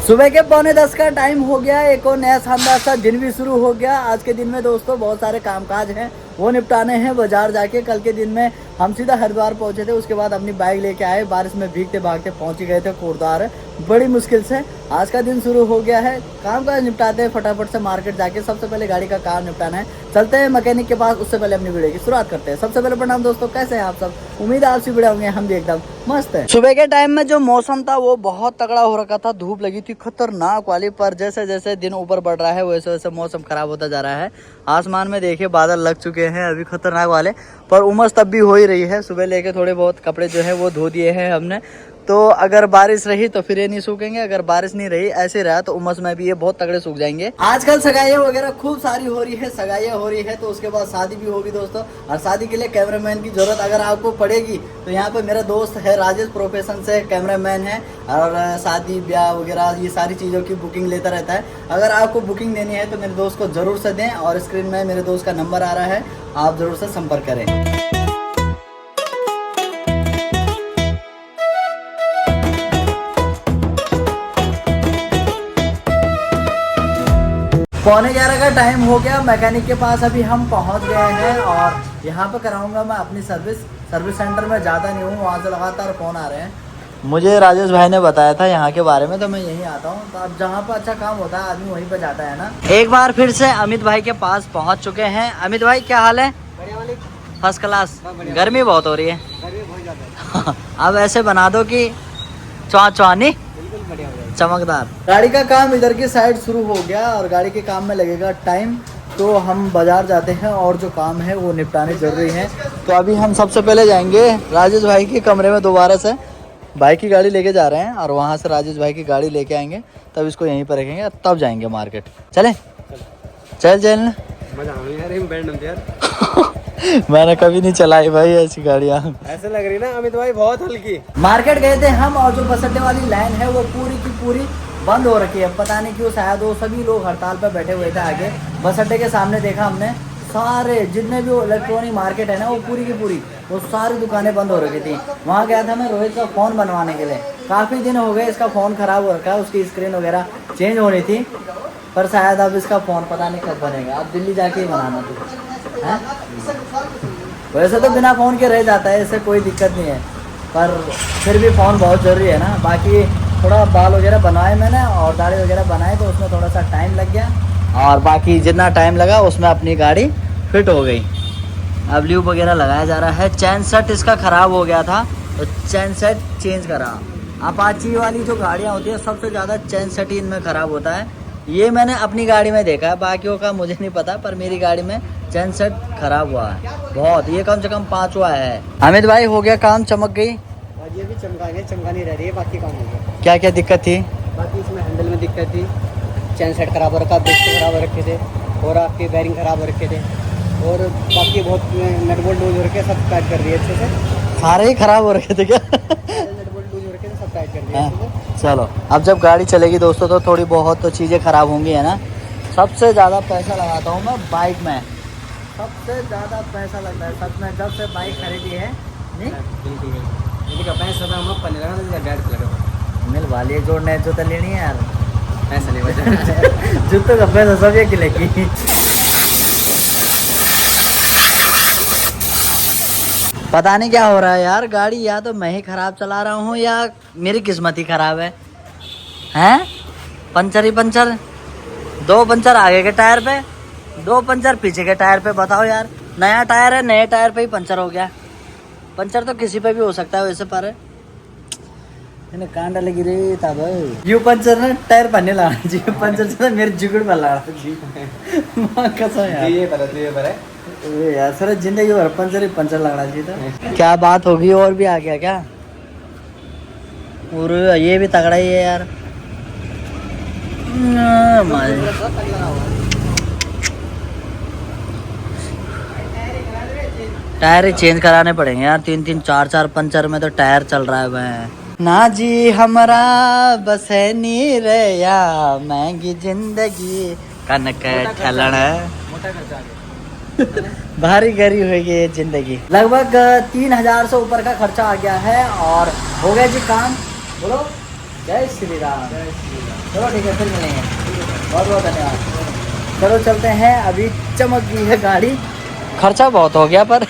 सुबह के 9:45 का टाइम हो गया। एक और नया शानदार सा दिन भी शुरू हो गया। आज के दिन में दोस्तों बहुत सारे कामकाज हैं, वो निपटाने हैं बाजार जाके। कल के दिन में हम सीधा हरिद्वार पहुंचे थे, उसके बाद अपनी बाइक लेके आए, बारिश में भीगते भागते पहुंच गए थे कोटद्वार। बड़ी मुश्किल से आज का दिन शुरू हो गया है। कामकाज निपटाते हैं फटाफट से, मार्केट जाके सबसे पहले गाड़ी का काम निपटाना है। चलते हैं मैकेनिक के पास, उससे पहले अपनी वीडियो की शुरुआत करते हैं। सबसे पहले प्रणाम दोस्तों, कैसे हैं आप सब? उम्मीद है आपसे बढ़िया होंगे, हम भी एकदम मस्त है। सुबह के टाइम में जो मौसम था वो बहुत तगड़ा हो रखा था, धूप लगी थी खतरनाक वाली। पर जैसे जैसे दिन ऊपर बढ़ रहा है वैसे वैसे मौसम खराब होता जा रहा है। आसमान में देखिए बादल लग चुके हैं अभी खतरनाक वाले, पर उमस तब भी हो ही रही है। सुबह लेके थोड़े बहुत कपड़े जो है वो धो दिए हैं हमने, तो अगर बारिश रही तो फिर ये नहीं सूखेंगे, अगर बारिश नहीं रही ऐसे रहा तो उमस में भी ये बहुत तगड़े सूख जाएंगे। आजकल सगाइयाँ वगैरह खूब सारी हो रही है, सगाइयाँ हो रही है तो उसके बाद शादी भी होगी दोस्तों। और शादी के लिए कैमरामैन की जरूरत अगर आपको पड़ेगी तो यहाँ पे मेरा दोस्त है राजेश, प्रोफेशन से कैमरामैन है और शादी ब्याह वगैरह ये सारी चीज़ों की बुकिंग लेता रहता है। अगर आपको बुकिंग देनी है तो मेरे दोस्त को जरूर से दें, और स्क्रीन में मेरे दोस्त का नंबर आ रहा है, आप जरूर से संपर्क करें। पौने 11 का टाइम हो गया। मैकेनिक के पास अभी हम पहुंच गए हैं और यहाँ पे कराऊंगा मैं अपनी सर्विस सेंटर में ज़्यादा नहीं हूँ, वहाँ से लगातार फ़ोन आ रहे हैं। मुझे राजेश भाई ने बताया था यहाँ के बारे में, तो मैं यहीं आता हूँ। तो अब जहाँ पर अच्छा काम होता है आदमी वहीं पर जाता है ना। एक बार फिर से अमित भाई के पास पहुँच चुके हैं। अमित भाई क्या हाल है? First class. गर्मी बहुत हो रही है, गर्मी बहुत ज़्यादा। अब ऐसे बना दो कि चौनी चमकदार। गाड़ी का काम इधर की साइड शुरू हो गया और गाड़ी के काम में लगेगा टाइम, तो हम बाजार जाते हैं और जो काम है वो निपटाने जरूरी है। तो अभी हम सबसे पहले जाएंगे राजेश भाई के कमरे में, दोबारा से भाई की गाड़ी लेके जा रहे हैं और वहाँ से राजेश भाई की गाड़ी लेके आएंगे, तब इसको यहीं पर रखेंगे, तब जाएंगे मार्केट। चले चल मैंने कभी नहीं चलाई भाई ऐसी गाड़ियाँ, ऐसे लग रही ना अमित भाई बहुत हल्की। मार्केट गए थे हम और जो बस अड्डे वाली लाइन है वो पूरी की पूरी बंद हो रखी है। पता नहीं क्यों, शायद वो सभी लोग हड़ताल पर बैठे हुए थे। आगे बस अड्डे के सामने देखा हमने, सारे जितने भी इलेक्ट्रॉनिक मार्केट है ना वो पूरी की पूरी वो सारी दुकानें बंद हो रखी थी। वहाँ गया था मैं रोहित का फ़ोन बनवाने के लिए, काफ़ी दिन हो गए इसका फ़ोन ख़राब हो रखा है, उसकी स्क्रीन वगैरह चेंज होनी थी, पर शायद अब इसका फ़ोन पता नहीं कब बनेगा। अब दिल्ली जाके ही बनाना है। वैसे तो बिना फ़ोन के रह जाता है, इससे कोई दिक्कत नहीं है, पर फिर भी फ़ोन बहुत ज़रूरी है ना। बाकी थोड़ा बाल वगैरह बनवाए मैंने और दाढ़ी वगैरह बनाए, तो उसमें थोड़ा सा टाइम लग गया, और बाकी जितना टाइम लगा उसमें अपनी गाड़ी फिट हो गई। अब ल्यूब वगैरह लगाया जा रहा है। चैन सेट इसका ख़राब हो गया था तो चैन सेट चेंज करा। अपाची वाली जो गाड़ियाँ होती है सबसे ज़्यादा चैन सेट ही इनमें ख़राब होता है, ये मैंने अपनी गाड़ी में देखा है, बाकियों का मुझे नहीं पता, पर मेरी गाड़ी में चैन सेट खराब हुआ है बहुत। ये कम से कम 5 हुआ है। अमित भाई हो गया काम, चमक गई? ये भी चमका नहीं रह रही है, बाकी काम हो गया। क्या क्या दिक्कत थी? बाकी इसमें हैंडल में दिक्कत थी, चैन सेट खराब हो रखा, ब्रेक खराब हो रखे थे, और आपके बैरिंग खराब हो रखे थे, और बाकी बहुत नट बोल्ट लूज हो रखे, सब टाइट कर दिए अच्छे से। सारे ही खराब हो रखे थे क्या? नट बोल्ट लूज हो रखे थे, सब टाइट कर दिए। चलो अब जब गाड़ी चलेगी दोस्तों तो थोड़ी बहुत तो चीज़ें ख़राब होंगी, है ना। सबसे ज़्यादा पैसा लगाता हूँ मैं बाइक में, सबसे ज़्यादा पैसा लगता है सच में, जब से बाइक खरीदी है। नहीं बिल्कुल पैसा हम अपने लगा मिल वाली जोड़ने जूता लेनी है यार, पैसा नहीं बचा। जूतों का पैसा सब एक लेगी। पता नहीं क्या हो रहा है यार, गाड़ी या तो मैं ही खराब चला रहा हूँ या मेरी किस्मत ही खराब है। हैं पंचर ही पंचर, 2 पंचर आगे के टायर पे, 2 पंचर पीछे के टायर पे। बताओ यार, नया टायर है, नए टायर पे ही पंचर हो गया। पंचर तो किसी पे भी हो सकता है वैसे, पर कांड लगी रही था भाई। यू पंचर ना टायर पन्ने ला जी, पंचर से मेरे जुगड़ पर ला जी। कसम यार, ये पर है यार, सर जिंदगी भर पंचर ही पंचर लगना चाहिए था। क्या बात होगी, और भी आ गया क्या? और ये भी तगड़ा ही है यार। टायर ही चेंज कराने पड़ेंगे यार, 3-3 4-4 पंचर में तो टायर चल रहा है भाई। ना जी हमारा बस है नी रे या महंगी जिंदगी कनक ठलन, भारी गरी हुई ये जिंदगी। लगभग 3000 से ऊपर का खर्चा आ गया है और हो गया जी काम। बोलो जय श्री राम। चलो ठीक है, फिर मिलेंगे। बहुत बहुत धन्यवाद। चलो चलते हैं, अभी चमक गई है गाड़ी। खर्चा बहुत हो गया पर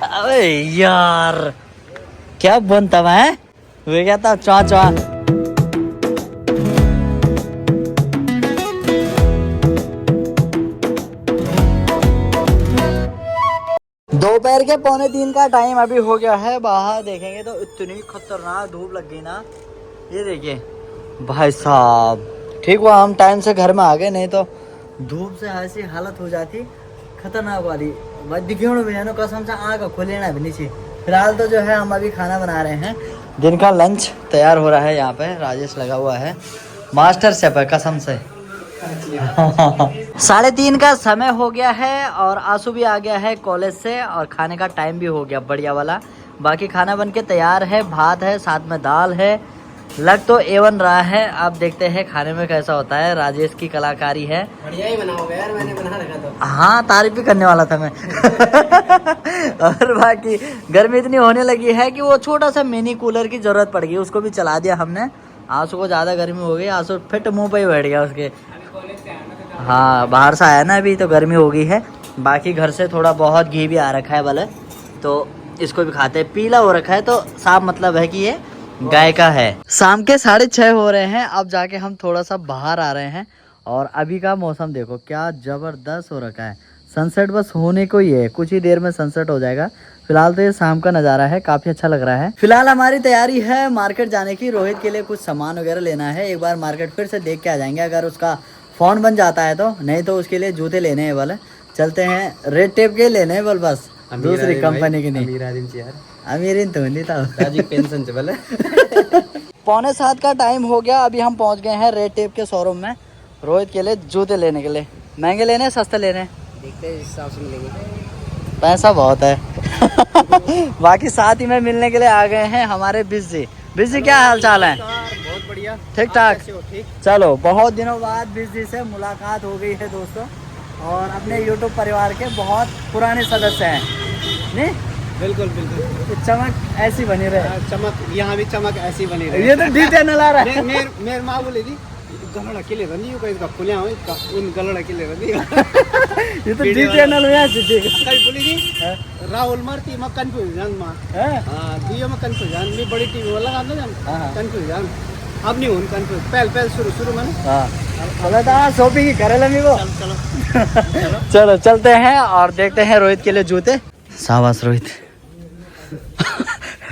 अबे यार क्या बनता है, वे क्या था चुआ चुआ। दोपहर के 2:45 का टाइम अभी हो गया है। बाहर देखेंगे तो इतनी खतरनाक धूप लग गई ना, ये देखिए भाई साहब। ठीक हुआ हम टाइम से घर में आ गए, नहीं तो धूप से ऐसी हालत हो जाती खतरनाक वाली। भाई दिखे भैया ना कसम से आग खोले ना भी नीचे। फिलहाल तो जो है हम अभी खाना बना रहे हैं, दिन का लंच तैयार हो रहा है। यहाँ पे राजेश लगा हुआ है, मास्टर शेफ है कसम से। 3:30 का समय हो गया है और आंसू भी आ गया है कॉलेज से, और खाने का टाइम भी हो गया बढ़िया वाला। बाकी खाना बन के तैयार है, भात है, साथ में दाल है। लग तो A1 रहा है, अब देखते हैं खाने में कैसा होता है। राजेश की कलाकारी है, बढ़िया ही बना होगा यार, मैंने बना रखा था। हाँ तारीफ भी करने वाला था मैं। और बाकी गर्मी इतनी होने लगी है कि वो छोटा सा मिनी कूलर की जरूरत पड़ गई, उसको भी चला दिया हमने। आंसू को ज़्यादा गर्मी हो गई, आंसू फिट मुंह पे ही बैठ गया उसके। हाँ बाहर से आया ना अभी, तो गर्मी हो गई है। बाकी घर से थोड़ा बहुत घी भी आ रखा है भले, तो इसको भी खाते हैं। पीला हो रखा है तो साफ मतलब है कि ये गाय का है। शाम के 6:30 हो रहे हैं, अब जाके हम थोड़ा सा बाहर आ रहे हैं। और अभी का मौसम देखो क्या जबरदस्त हो रखा है। सनसेट बस होने को ही है, कुछ ही देर में सनसेट हो जाएगा। फिलहाल तो ये शाम का नज़ारा है, काफ़ी अच्छा लग रहा है। फिलहाल हमारी तैयारी है मार्केट जाने की, रोहित के लिए कुछ सामान वगैरह लेना है। एक बार मार्केट फिर से देख के आ जाएंगे, अगर उसका फ़ोन बन जाता है तो। नहीं तो उसके लिए जूते लेने हैं बोले, चलते हैं। रेड टेप के लेने हैं बोल, बस दूसरी कंपनी की नहीं। अमीरिन तो नहीं था पेंशन से बोले। 6:45 का टाइम हो गया, अभी हम पहुंच गए हैं रेड टेप के शोरूम में रोहित के लिए जूते लेने के लिए। महंगे लेने हैं सस्ते लेने हैं, देखते हैं इस हिसाब से मिलेंगे। पैसा बहुत है। बाकी साथ ही में मिलने के लिए आ गए हैं हमारे बिजी। बिजी क्या हाल चाल है? बहुत बढ़िया, ठीक ठाक। ठीक। चलो बहुत दिनों बाद बिजी से मुलाकात हो गई है दोस्तों, और अपने यूट्यूब परिवार के बहुत पुराने सदस्य हैं। नहीं बिल्कुल बिल्कुल, चमक ऐसी बनी रहे। चमक यहाँ भी चमक ऐसी बनी रही। ये तो डी चैनल आ रहा है। मेरे माँ बोली थी गलड़ा के लिए बनी हो, इसका खुलिया हो इसका उन गलड़ा के लिए बनी। ये तो डी चैनल में कहीं बोली थी राहुल मारती मैं कंफ्यूजन मां। हां दियो मैं कंफ्यूजन भी बड़ी टीवी वाला लगा दो हम कंफ्यूजन। अब नहीं हूं कंफ्यूज, पहले शुरू में। हां बोला था शॉपिंग करे लमी को। चलो चलो चलते हैं और देखते हैं रोहित के लिए जूते। शाबाश रोहित।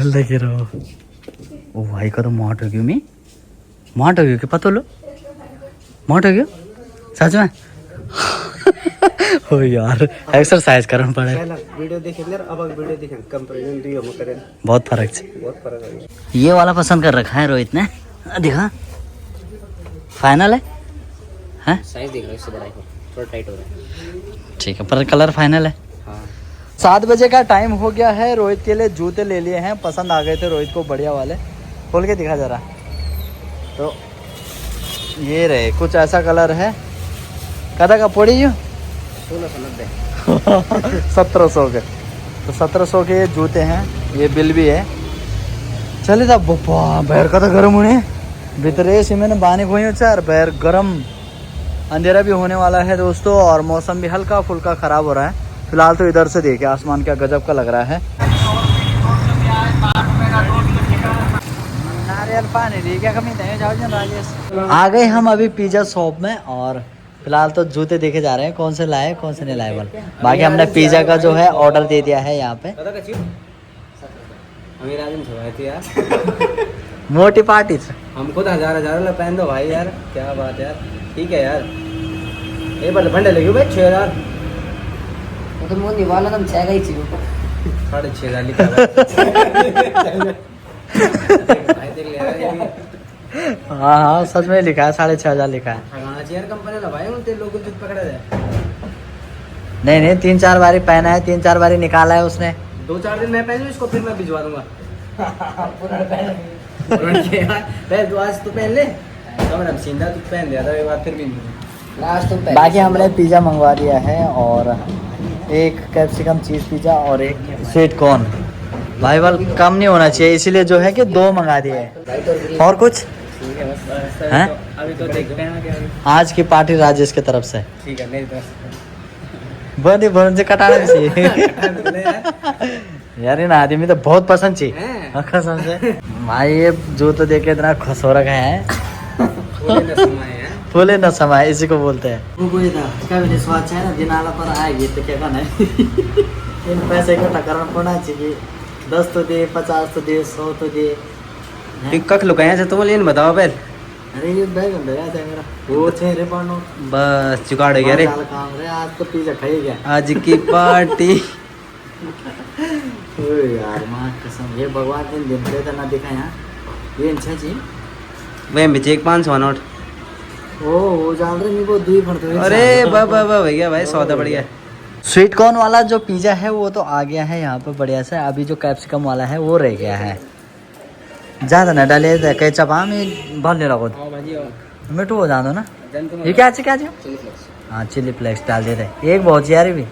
लगे रहो। ओ भाई का तो मौत हो गई, मी मौत हो गई कि पता लो मौत हो गया सच में। हो यार एक्सरसाइज करना पड़ेगा। वीडियो देखें अब वीडियो देखें कंपैरिजन दियो हम करें, बहुत फर्क है। ये वाला पसंद कर रखा है रोहित ने, दिखा फाइनल है। हैं साइज देख लो, इससे बड़ा है, थोड़ा टाइट हो रहा है। ठीक है पर कलर फाइनल है। 7 बजे का टाइम हो गया है, रोहित के लिए जूते ले लिए हैं, पसंद आ गए थे रोहित को बढ़िया वाले। खोल के दिखा जरा, तो ये रहे कुछ ऐसा कलर है। कदा का पड़ी जो 1700 के, तो 1700 के ये जूते हैं, ये बिल भी है। चले था बैर का तो गर्म होने भीतरे से मैंने बाने खोई चार बैर गर्म। अंधेरा भी होने वाला है दोस्तों, और मौसम भी हल्का फुल्का ख़राब हो रहा है। फिलहाल तो इधर से देखिए आसमान क्या गजब का लग रहा है। नारियल पानी क्या कमी राजेश। आ गए हम अभी पिज़्ज़ा शॉप में, और फिलहाल तो जूते देखे जा रहे हैं कौन से लाए कौन से नहीं लाए बोल। बाकी हमने पिज़्ज़ा का जो है ऑर्डर दे दिया है यहाँ पे। मोटी पार्टी हमको तो हजार पहन दो भाई यार, क्या बात यार। ठीक है यार, ये बड़े भंडे लगे भाई 6000। तो मोदी वाला तुम 6 गई 6,500 लिखा है। हाँ सच में लिखा है 6,500 लिखा है। कंपनी ना भाई उनके लोगों को पकड़ा जाए। नहीं 3-4 बारी पहना है, 3-4 बारी निकाला है उसने। 2-4 दिन मैं पहनूं इसको, फिर मैं भिजवा दूंगा। पहले तो आज तो पहन ले, तो सीधा तू पहन दिया था एक बार, फिर भी लास्ट तो। बाकी हमने पिज़्ज़ा मंगवा दिया है, और एक कैप्सिकम चीज़ पिज़्ज़ा और एक स्वीट कॉर्न। भाई वाल कम नहीं होना चाहिए, इसीलिए जो है कि 2 मंगा दिए हैं। और कुछ हैं? अभी तो देखते हैं कि आज की पार्टी राजेश की तरफ से ठीक है मेरी तरफ बंदी बन से कटाना भी चाहिए यार इन आदमी तो बहुत पसंद चाहिए हैं। कसम से भाई ये जो तो देखे इतना खुश हो रखा है फूले न समाये इसी को बोलते हैं वो ये था इसका भी निस्वार्थ है ना दिन आला पर आएगी तो क्या करना है इन पैसे को टकराना पड़ना चाहिए 10 तो दे 50 तो दे 100 तो दे कख लुकाया से तो बोलिए बताओ पहले अरे ये बैग अंदर आया था मेरा वो थे रे पढ़नो बस जुगाड़ गया रे काम रे आज तो पिज्जा खाई गया आज की पार्टी ओए यार मां कसम ये भगवान दिन पे तो ना दिखा यहाँ ये अच्छा जी वह बेचे एक 500 नोट ओ वो जान रहे नहीं वो दूई पड़ते अरे बाबा भैया भाई सौदा बढ़िया स्वीट कॉर्न वाला जो पिज्जा है वो तो आ गया है यहाँ पे बढ़िया से अभी जो कैप्सिकम वाला है वो रह गया है ज्यादा ना डाले केचप हाँ मैं भर ले रहा मिठू हो जान दो ना ये क्या क्या हाँ चिली फ्लेक्स डाल देते एक बहुत यार भी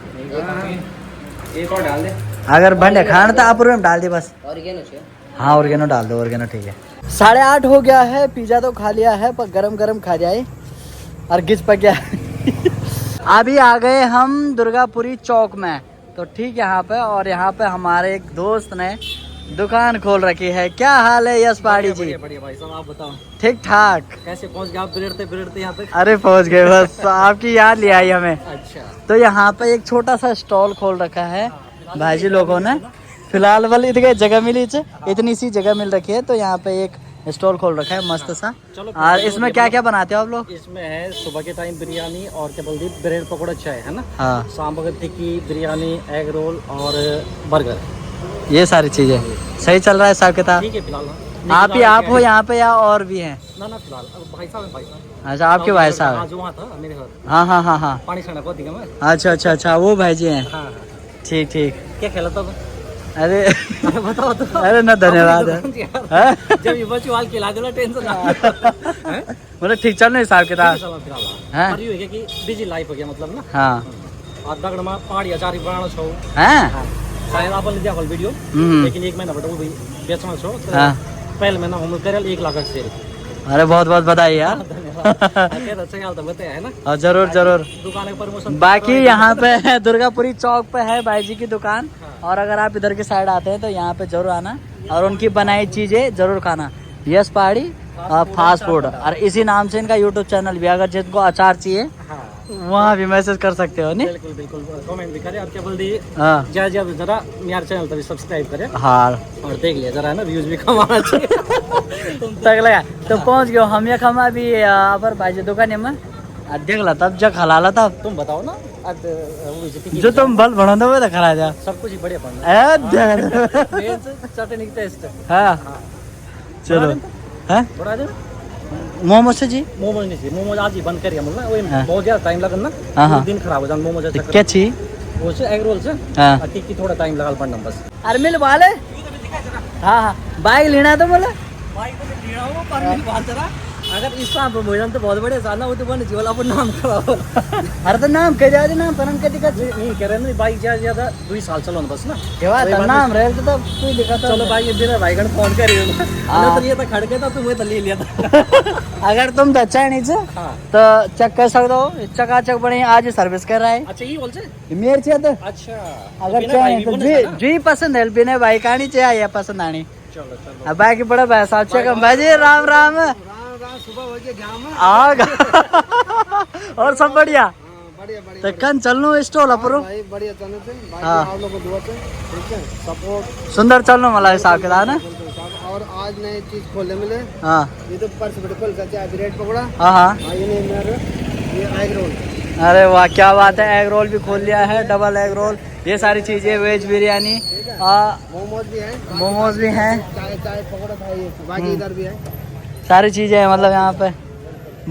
एक और डाल दे अगर भंडे खाना था आप में डाल दे बस हाँ ऑर्गेनो डाल दो ऑर्गेनो ठीक है 8:30 हो गया है पिज्जा तो खा लिया है पर गरम गरम खा जाए और घिस पक गया अभी आ गए हम दुर्गापुरी चौक में तो ठीक यहाँ पे और यहाँ पे हमारे एक दोस्त ने दुकान खोल रखी है क्या हाल है यश पहाड़ी जी बढ़िया भाई साहब आप बताओ ठीक ठाक कैसे पहुंच गए आप बिरड़ते यहाँ तक अरे पहुंच गए बस आपकी याद ले आई हमें अच्छा तो यहाँ पे एक छोटा सा स्टॉल खोल रखा है भाई जी लोगों ने फिलहाल वाली जगह मिली इतनी सी जगह मिल रखी है तो यहाँ पे एक स्टॉल खोल रखा है मस्त सा और इसमें क्या क्या बनाते हो आप लोग इसमें है सुबह के टाइम बिरयानी और क्या बोलती ब्रेड पकौड़ा चाय है ना हाँ शाम वक्त की बिरयानी एग रोल और बर्गर ये सारी चीजें सही चल रहा है हिसाब किताब ठीक है फिलहाल आप ही आप हो यहाँ पे या और भी हैं ना फिलहाल भाई साहब अच्छा आपके भाई साहब जो वहाँ था मेरे घर हाँ हाँ हाँ हाँ पानी छाना को दिखा मैं अच्छा अच्छा अच्छा वो भाई जी हैं हाँ ठीक ठीक क्या खेला था अरे बताओ तो अरे ना धन्यवाद है जब ये बच्चों हाल खिला देना टेंशन मतलब ठीक चल रहा है हिसाब किताब हैं? और ये है कि बिजी लाइफ हो गया मतलब ना हाँ और दगड़ में पहाड़ी अचारी बनाना छो हैं शायद आप लिया हॉल वीडियो लेकिन 1 महीना बटा वो भी बेचना छो हाँ पहले महीना हम करेल 1 लाख सेल अरे बहुत बहुत बधाई यार अच्छा हाल तो बताया है ना और जरूर जरूर दुकान का प्रमोशन बाकी यहाँ पे है दुर्गापुरी चौक पे है भाई जी की दुकान और अगर आप इधर की साइड आते हैं तो यहाँ पे जरूर आना और उनकी बनाई चीजें जरूर खाना यश पहाड़ी फास्ट फूड और इसी नाम से इनका यूट्यूब चैनल भी अगर जिनको अचार चाहिए वहाँ भी मैसेज कर सकते हो नहीं बिल्कुल बिल्कुल कमेंट भी करें और क्या बोल दिए हाँ जरा मेरा चैनल तभी सब्सक्राइब करें हाँ और देख लिया जरा है ना व्यूज भी कमाना चाहिए तक लगा तो पहुँच गयो हम ये खमा भी अपर भाई जी दुकान में देख ला तब जग हलाला तब तुम बताओ ना जो तुम बल बढ़ा दो तो खरा जा सब कुछ ही बढ़िया पड़ना चटनी टेस्ट हाँ चलो है बड़ा दे मोमो से जी मोमोज नहीं चाहिए मोमोज आज ही बंद करिए मतलब वो बहुत ज्यादा टाइम लगन ना हाँ दिन खराब हो जाए मोमोज क्या चाहिए वो से एग रोल से हाँ टिक्की थोड़ा टाइम लगा पड़ना बस अरे मिल वाले हाँ हाँ बाइक लेना है तो बोला बाइक तो लेना हो पर मिल बात जरा अगर इस साल पर भोजन तो बहुत बड़े साल ना वो तो बन जीवल अपन नाम कराओ अरे तो नाम कह जाए नाम परम के दिक्कत नहीं कह रहे ना बाइक ज्यादा 2 साल चलो ना बस ना केवा नाम रहे तो तू लिखा था चलो भाई ये बिना भाई गण फोन करियो ना तो ये तो खड़के था तुम्हें तो ले लिया था अगर तुम तो अच्छा है नीचे तो चेक कर सकते हो चकाचक बड़ी आज सर्विस कर रहा है अच्छा ये बोल से मेरे से तो अच्छा अगर चाहे तो जी पसंद है बिना बाइक आनी चाहिए पसंद आनी चलो चलो अब बाकी बड़ा पैसा अच्छा कम भाई जी राम राम सुबह हो गया आगा और सब बढ़िया बढ़िया बढ़िया तो कन चलनो स्टॉल अपरो भाई बढ़िया चलने से भाई हाँ। आप लोगों को दुआ से ठीक है सपोर्ट सुंदर चलनो वाला हिसाब किताब ना और आज नई चीज खोलने मिले हाँ ये तो पर्स बिल्कुल सच्चा ब्रेड पकौड़ा हाँ हाँ ये नहीं मेरा ये एग रोल अरे वाह क्या बात है एग रोल भी खोल लिया है डबल एग रोल ये सारी चीजें वेज बिरयानी मोमोज भी है मोमोज भी हैं चाय चाय पकौड़ा था ये बाकी इधर भी है सारी चीजें हैं मतलब यहाँ पे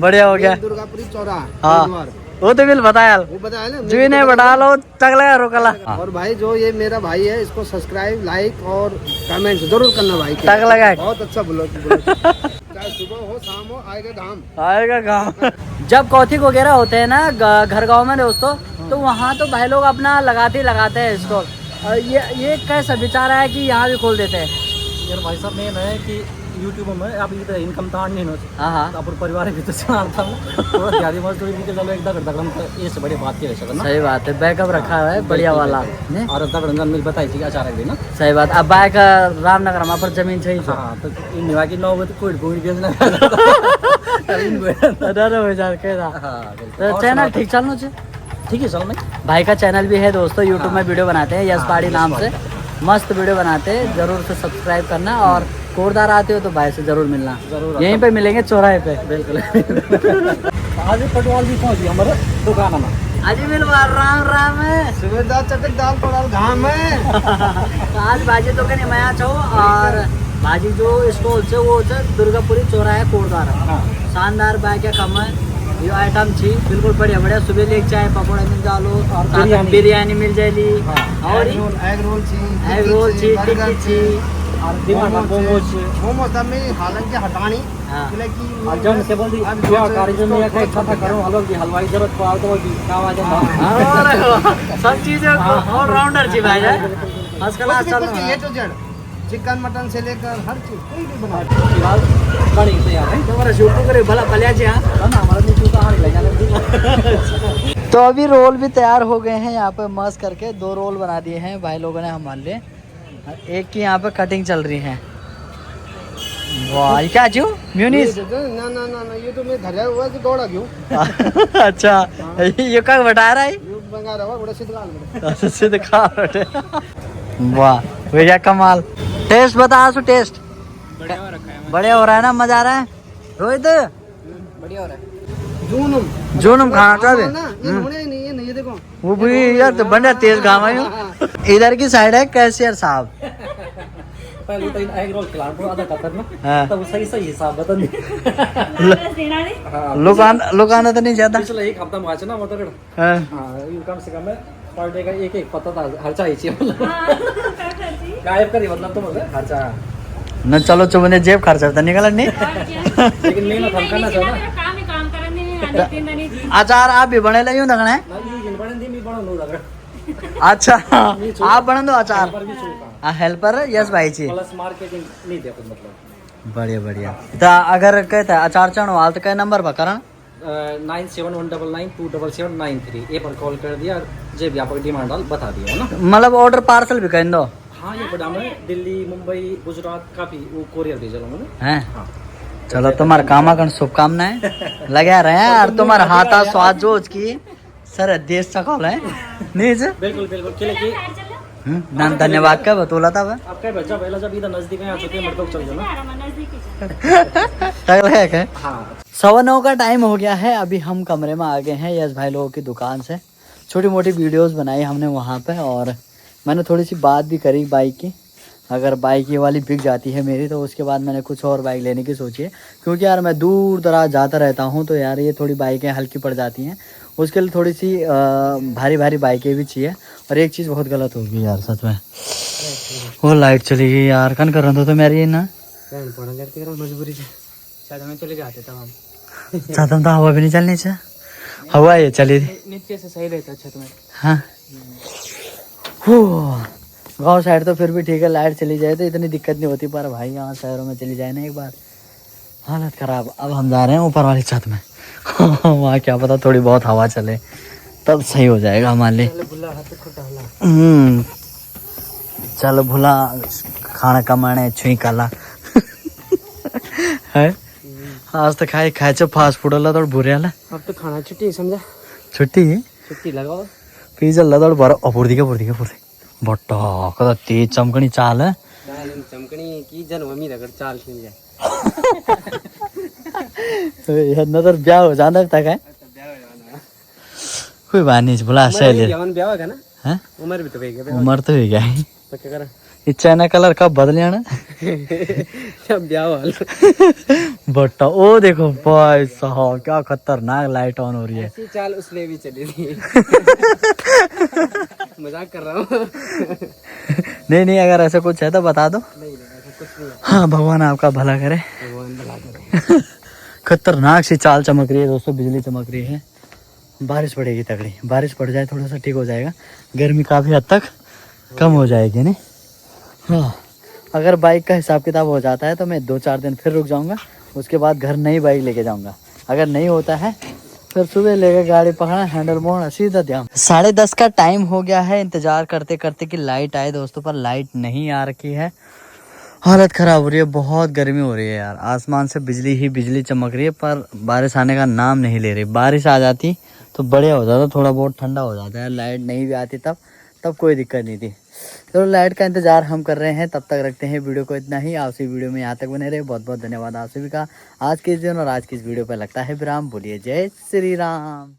बढ़िया हो गया दुर्गापुरी चौराहा हाँ वो तो बिल बताया वो बताया ना जी ने बढ़ा लो तगला रोकला और भाई जो ये मेरा भाई है इसको सब्सक्राइब लाइक और कमेंट जरूर करना भाई तग लगा बहुत अच्छा बोलो चाहे सुबह हो शाम हो आएगा धाम आएगा गाँव जब कौथिक वगैरह होते हैं ना घर गाँव में दोस्तों तो वहाँ तो भाई लोग अपना लगाते हैं स्टॉल और ये कैसा विचार है कि यहाँ भी खोल देते हैं यार भाई साहब मेन है कि यूट्यूब में आप इधर इनकम ताण नहीं होती हाँ हाँ अपन परिवार के तो चलाता हूँ थोड़ा ज़्यादा मजदूरी निकल चलो एक दगड़ दगड़ तो ये से बड़ी बात की वजह सही बात है, बैकअप रखा हुआ है बढ़िया वाला ने? और दगड़ मिल बताई थी अचानक भी ना। सही बात। अब बाइक रामनगर में पर जमीन चाहिए हाँ तो इन निवा की 9 बजे कोई कोई बेचना हो जाएगा। हाँ तो चैनल ठीक चलना चाहिए। ठीक है चल मैं भाई का चैनल भी है दोस्तों, यूट्यूब में वीडियो बनाते हैं, यश पहाड़ी नाम से मस्त वीडियो बनाते हैं, जरूर से सब्सक्राइब करना। और कोरदार आते हो तो भाई से जरूर मिलना, जरूर यहीं पे मिलेंगे चौराहे पे। बिल्कुल आज पटवाल भी पहुंच गई हमारे दुकान में। अजी मिलवा राम राम है सुबेदार चटक दाल पड़ाल घाम है। आज भाजी तो कहीं मैं छो और भाजी जो स्टॉल से वो दुर्गापुरी चौराहे कोरदार शानदार बाइक कम है ये आइटम थी बिल्कुल बढ़िया बढ़िया। सुबह ले चाय पकौड़ा मिल जालो और बिरयानी मिल जाएगी और एग रोल थी टिक्की थी और दिमाग में मोमो तब में हालांकि हटानी और जब से बोल दी जो कारीगर में एक इकट्ठा करो अलग की हलवाई जरूरत पड़ा तो भी काम आ जाता सब चीजें ऑल राउंडर थी भाई फर्स्ट क्लास चल रहा ये तो जड़ चिकन मटन से लेकर हर चीज कोई भी बना फिलहाल बड़ी तैयार है तुम्हारा शूट करे भला पलिया जी। हाँ ना हमारा नीचे का हाथ लगा। तो अभी रोल भी तैयार हो गए हैं यहाँ पे मस्त करके 2 रोल बना दिए हैं भाई लोगों ने हमारे लिए। एक की यहाँ पे कटिंग चल रही है। वाह ये क्या जो म्यूनिस ना ना ना ना ये तो मैं धरा हुआ तो दौड़ा क्यों। अच्छा ये क्या बता रहा है ये बंगा रहा बड़ा सिद्ध सीधे खा रहे। वाह भैया कमाल। टेस्ट बता सो टेस्ट बढ़िया हो रहा है ना, मजा आ रहा है रोहित? बढ़िया हो रहा है। जूनम खाना चाहते ना ये होने ही नहीं है नहीं, ये देखो वो भी यार तो बढ़िया तेज घाम है। इधर की साइड है कैशियर साहब। पहले तो एग रोल खिला को आधा कतर में हाँ। तब सही सही हिसाब बता नहीं। लुकाना तो नहीं ज्यादा। पिछले एक हफ्ता में आज ना मतलब हाँ। हाँ ये कम से कम है पर डे का एक पत्ता था खर्चा ही चाहिए मतलब गायब करी मतलब तो मतलब खर्चा न चलो चुबने जेब खर्चा तो निकल नहीं। लेकिन मैं ना काम करना चाहता अचार आप भी बने लगे दगना है। अच्छा आप बना दो अचार हेल्पर यस भाई जी प्लस मार्केटिंग नहीं दे मतलब बढ़िया बढ़िया। तो अगर कहता है अचार चढ़ो हाल तो कई नंबर पर करा 9719992773 ये पर कॉल कर दिया जे भी आपको डिमांड डाल बता दिया ना। मतलब ऑर्डर पार्सल भी कर दो। हाँ ये बड़ा में दिल्ली मुंबई गुजरात काफी वो कोरियर भेजा मैंने हैं। हाँ चलो तुम्हारा कामाकन शुभकामनाएं लगे रहे हैं और तुम्हारा हाथा स्वाद जोज की सर देश सकल है नहीं जी बिल्कुल बिल्कुल के लिए नाम धन्यवाद क्या बतौला था वह आपका बच्चा पहला जब इधर नजदीक है चुके मेरे को चल जाना तक है हाँ 9:15 का टाइम हो गया है। अभी हम कमरे में आ गए हैं यश भाई लोगों की दुकान से। छोटी मोटी वीडियोस बनाई हमने वहाँ पे और मैंने थोड़ी सी बात भी करी बाइक की। अगर बाइक ये वाली बिक जाती है मेरी तो उसके बाद मैंने कुछ और बाइक लेने की सोची है, क्योंकि यार मैं दूर दराज जाता रहता हूँ तो यार ये थोड़ी बाइकें हल्की पड़ जाती हैं। उसके लिए थोड़ी सी भारी भारी बाइकें भी चाहिए। और एक चीज़ बहुत गलत होगी यार सच में, वो लाइट चली गई यार। कन कर रहा था मेरी ना मजबूरी से चले जाते तब हम छत में तो हवा भी नहीं चलनी चाहिए, हवा ये चली थी नीचे से सही रहता छत में। हाँ गाँव साइड तो फिर भी ठीक है, लाइट चली जाए तो इतनी दिक्कत नहीं होती, पर भाई यहाँ शहरों में चली जाए ना एक बार हालत खराब। अब हम जा रहे हैं ऊपर वाली छत में वहाँ क्या पता थोड़ी बहुत हवा चले तब सही हो जाएगा हमारे लिए। चलो भूला खाना कमाने छुई काला है आज तो खाए खाए फास्ट फूड वाला तो बुरे वाला। अब तो खाना छुट्टी समझा, छुट्टी लगाओ पिज्जा लदा और बड़ा अपूर्ति बट्टा कदा तेज चमकनी चाल है चमकनी की जन मम्मी अगर चाल खिल जाए नजर ब्याह हो जाना तक है कोई बात नहीं बुला सही ब्याह का ना हैं उम्र भी तो हो गया, उम्र तो हो गया है तो क्या करा इच्छा ना कलर कब बदल जाना सब ब्याह वाल बट्टा ओ देखो भाई साहब क्या खतरनाक लाइट ऑन हो रही है। ऐसी चाल उसने भी चली थी मजाक कर रहा हूँ नहीं अगर ऐसा कुछ है तो बता दो। नहीं ऐसा कुछ नहीं है। हाँ भगवान आपका भला करे, भगवान भला करे। खतरनाक सी चाल चमक रही है दोस्तों, बिजली चमक रही है। बारिश पड़ेगी तगड़ी, बारिश पड़ जाए थोड़ा सा ठीक हो जाएगा, गर्मी काफ़ी हद तक कम हो जाएगी नहीं। हाँ अगर बाइक का हिसाब किताब हो जाता है तो मैं 2-4 दिन फिर रुक जाऊंगा, उसके बाद घर नई बाइक लेके जाऊंगा। अगर नहीं होता है फिर सुबह लेके गाड़ी पकड़ा, हैंडल मोड़ना, सीधा ध्यान। 10:30 का टाइम हो गया है, इंतजार करते करते कि लाइट आए दोस्तों, पर लाइट नहीं आ रखी है। हालत ख़राब हो रही है, बहुत गर्मी हो रही है यार। आसमान से बिजली ही बिजली चमक रही है, पर बारिश आने का नाम नहीं ले रही। बारिश आ जाती तो बढ़िया हो जाता, थोड़ा बहुत ठंडा हो जाता है। लाइट नहीं भी आती तब कोई दिक्कत नहीं थी। चलो लाइट का इंतज़ार हम कर रहे हैं, तब तक रखते हैं वीडियो को इतना ही। आपसे वीडियो में यहाँ तक बने रहे, बहुत बहुत धन्यवाद आप सभी का। आज के इस दिन और आज की इस वीडियो पर लगता है विराम। बोलिए जय श्री राम।